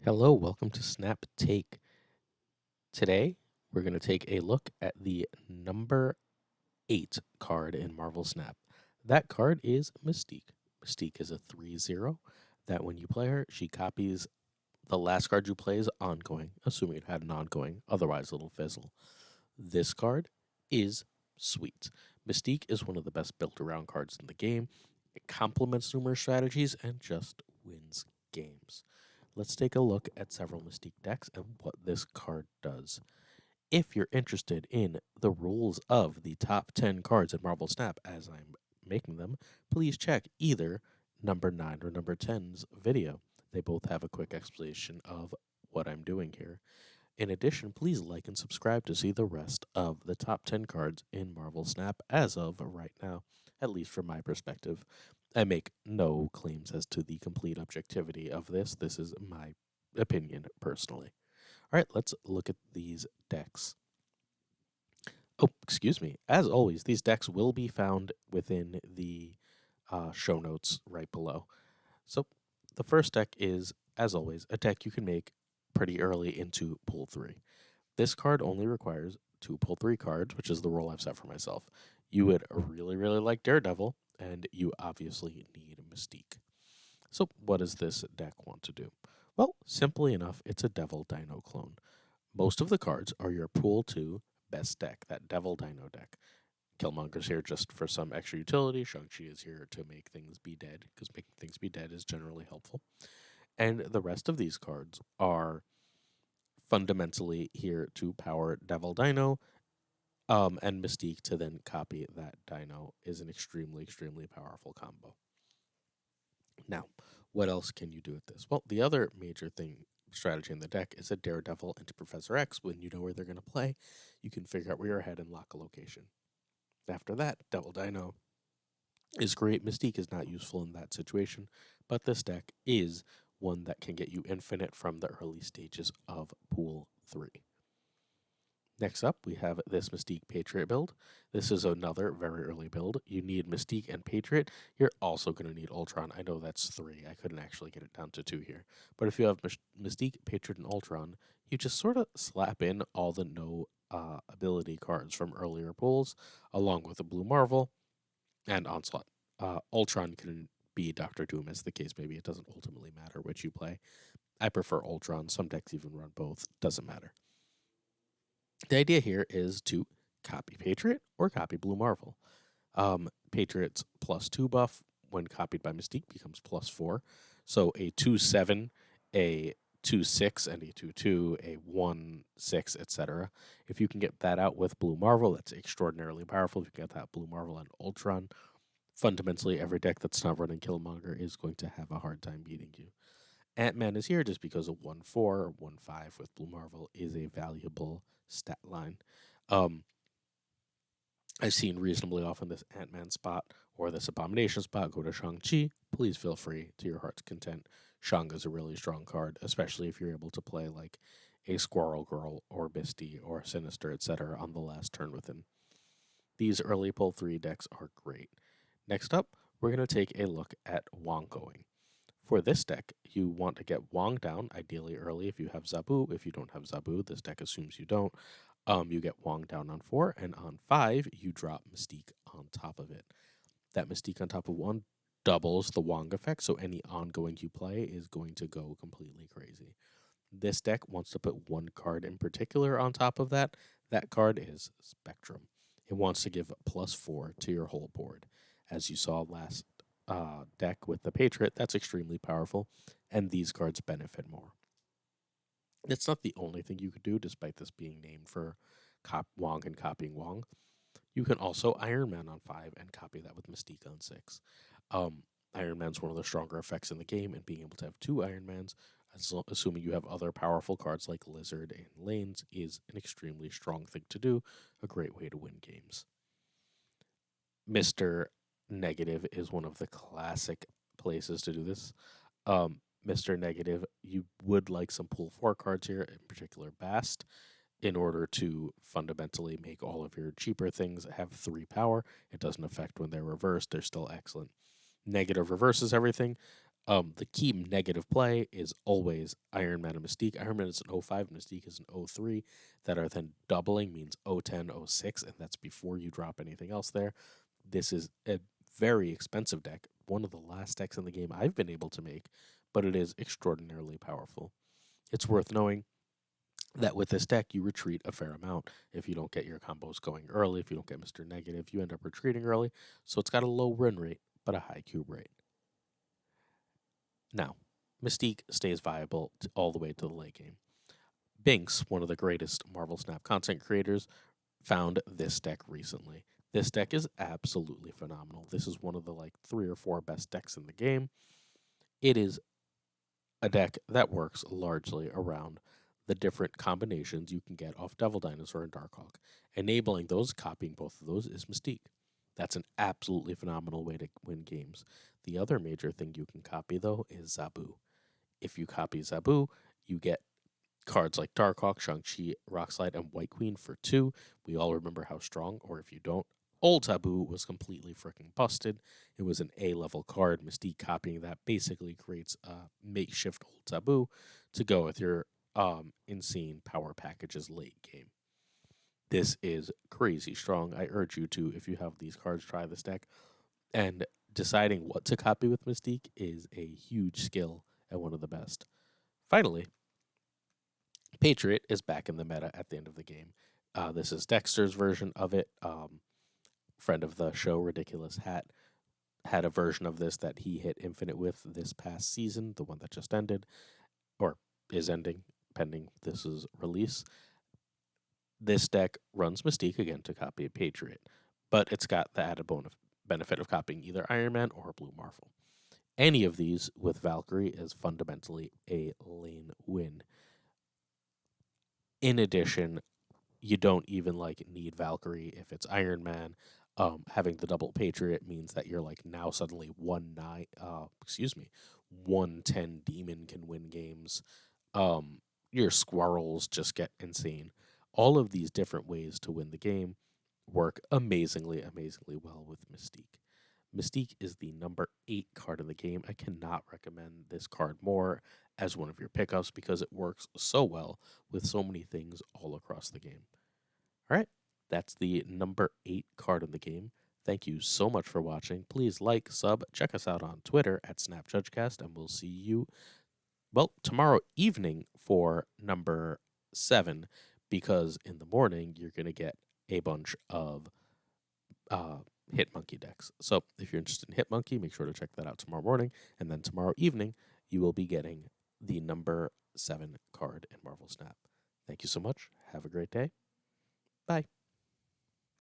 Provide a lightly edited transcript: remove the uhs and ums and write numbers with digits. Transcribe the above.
Hello, welcome to Snap Take. Today, we're going to take a look at the number 8 card in Marvel Snap. That card is Mystique. Mystique is a 3/0 that when you play her, she copies the last card you play is ongoing, assuming it had an ongoing, otherwise it'll fizzle. This card is sweet. Mystique is one of the best built around cards in the game. It complements numerous strategies and just wins games. Let's take a look at several Mystique decks and what this card does. If you're interested in the rules of the top 10 cards in Marvel Snap as I'm making them, please check either number 9 or number 10's video. They both have a quick explanation of what I'm doing here. In addition, please like and subscribe to see the rest of the top 10 cards in Marvel Snap as of right now, at least from my perspective. I make no claims as to the complete objectivity of this. This is my opinion personally. All right, let's look at these decks. Oh, excuse me. As always, these decks will be found within the show notes right below. So, the first deck is, as always, a deck you can make pretty early into Pool 3. This card only requires 2 Pull 3 cards, which is the role I've set for myself. You would really, really like Daredevil, and you obviously need Mystique. So, what does this deck want to do? Well, simply enough, it's a Devil Dino clone. Most of the cards are your Pool 2 best deck, that Devil Dino deck. Killmonger's here just for some extra utility. Shang-Chi is here to make things be dead, because making things be dead is generally helpful. And the rest of these cards are fundamentally here to power Devil Dino, and Mystique to then copy that Dino is an extremely, extremely powerful combo. Now, what else can you do with this? Well, the other major strategy in the deck is a Daredevil into Professor X. When you know where they're going to play, you can figure out where you're headed and lock a location. After that, Devil Dino is great. Mystique is not useful in that situation, but this deck is one that can get you infinite from the early stages of Pool 3. Next up, we have this Mystique Patriot build. This is another very early build. You need Mystique and Patriot. You're also going to need Ultron. I know that's 3. I couldn't actually get it down to 2 here. But if you have Mystique, Patriot, and Ultron, you just sort of slap in all the no ability cards from earlier pulls, along with the Blue Marvel and Onslaught. Ultron can be Doctor Doom, as the case may be. It doesn't ultimately matter which you play. I prefer Ultron. Some decks even run both. Doesn't matter. The idea here is to copy Patriot or copy Blue Marvel. Patriot's +2 buff when copied by Mystique becomes +4. So a 2/7, a 2/6, and a 2/2, a 1/6, etc. If you can get that out with Blue Marvel, that's extraordinarily powerful. If you get that Blue Marvel and Ultron, fundamentally every deck that's not running Killmonger is going to have a hard time beating you. Ant-Man is here just because a 1/4 or 1/5 with Blue Marvel is a valuable stat line. I've seen reasonably often this Ant-Man spot or this Abomination spot go to Shang-Chi. Please feel free to your heart's content. Shang is a really strong card, especially if you're able to play like a Squirrel Girl or Misty or Sinister, etc. on the last turn with him. These early pull 3 decks are great. Next up, we're going to take a look at Wong going. For this deck, you want to get Wong down, ideally early if you have Zabu. If you don't have Zabu, this deck assumes you don't. You get Wong down on 4, and on 5, you drop Mystique on top of it. That Mystique on top of 1 doubles the Wong effect, so any ongoing you play is going to go completely crazy. This deck wants to put one card in particular on top of that. That card is Spectrum. It wants to give +4 to your whole board. As you saw last deck with the Patriot, that's extremely powerful, and these cards benefit more. It's not the only thing you could do, despite this being named for Wong and copying Wong. You can also Iron Man on 5 and copy that with Mystique on 6. Iron Man's one of the stronger effects in the game, and being able to have 2 Iron Mans, assuming you have other powerful cards like Lizard and Lanes, is an extremely strong thing to do, a great way to win games. Mr. Negative is one of the classic places to do this. Mr. Negative, you would like some Pool 4 cards here, in particular Bast, in order to fundamentally make all of your cheaper things have 3 power. It doesn't affect when they're reversed. They're still excellent. Negative reverses everything. The key negative play is always Iron Man and Mystique. Iron Man is an 05, Mystique is an 03, that are then doubling, means 010, 06, and that's before you drop anything else there. This is a very expensive deck, one of the last decks in the game I've been able to make, but it is extraordinarily powerful. It's worth knowing that with this deck, you retreat a fair amount. If you don't get your combos going early, if you don't get Mr. Negative, you end up retreating early. So it's got a low win rate, but a high cube rate. Now, Mystique stays viable all the way to the late game. Binks, one of the greatest Marvel Snap content creators, found this deck recently. This deck is absolutely phenomenal. This is one of the 3 or 4 best decks in the game. It is a deck that works largely around the different combinations you can get off Devil Dinosaur and Darkhawk. Enabling those, copying both of those, is Mystique. That's an absolutely phenomenal way to win games. The other major thing you can copy, though, is Zabu. If you copy Zabu, you get cards like Darkhawk, Shang-Chi, Rockslide, and White Queen for 2. We all remember how strong, or if you don't, Old Taboo was completely freaking busted. It was an A-level card. Mystique copying that basically creates a makeshift Old Taboo to go with your insane power packages late game. This is crazy strong. I urge you to, if you have these cards, try this deck. And deciding what to copy with Mystique is a huge skill and one of the best. Finally, Patriot is back in the meta at the end of the game. This is Dexter's version of it. Friend of the show, Ridiculous Hat, had a version of this that he hit Infinite with this past season, the one that just ended, or is ending, pending this is release. This deck runs Mystique again to copy a Patriot, but it's got the added benefit of copying either Iron Man or Blue Marvel. Any of these with Valkyrie is fundamentally a lane win. In addition, you don't even need Valkyrie if it's Iron Man. Having the double Patriot means that you're now suddenly 110 demon can win games. Your squirrels just get insane. All of these different ways to win the game work amazingly well with Mystique. Mystique is the number 8 card in the game. I cannot recommend this card more as one of your pickups because it works so well with so many things all across the game. All right, that's the number 8 card in the game. Thank you so much for watching. Please like, sub, check us out on Twitter at SnapJudgeCast, and we'll see you, tomorrow evening for number 7, because in the morning you're going to get a bunch of Hitmonkey decks. So if you're interested in Hitmonkey, make sure to check that out tomorrow morning, and then tomorrow evening you will be getting the number 7 card in Marvel Snap. Thank you so much. Have a great day. Bye.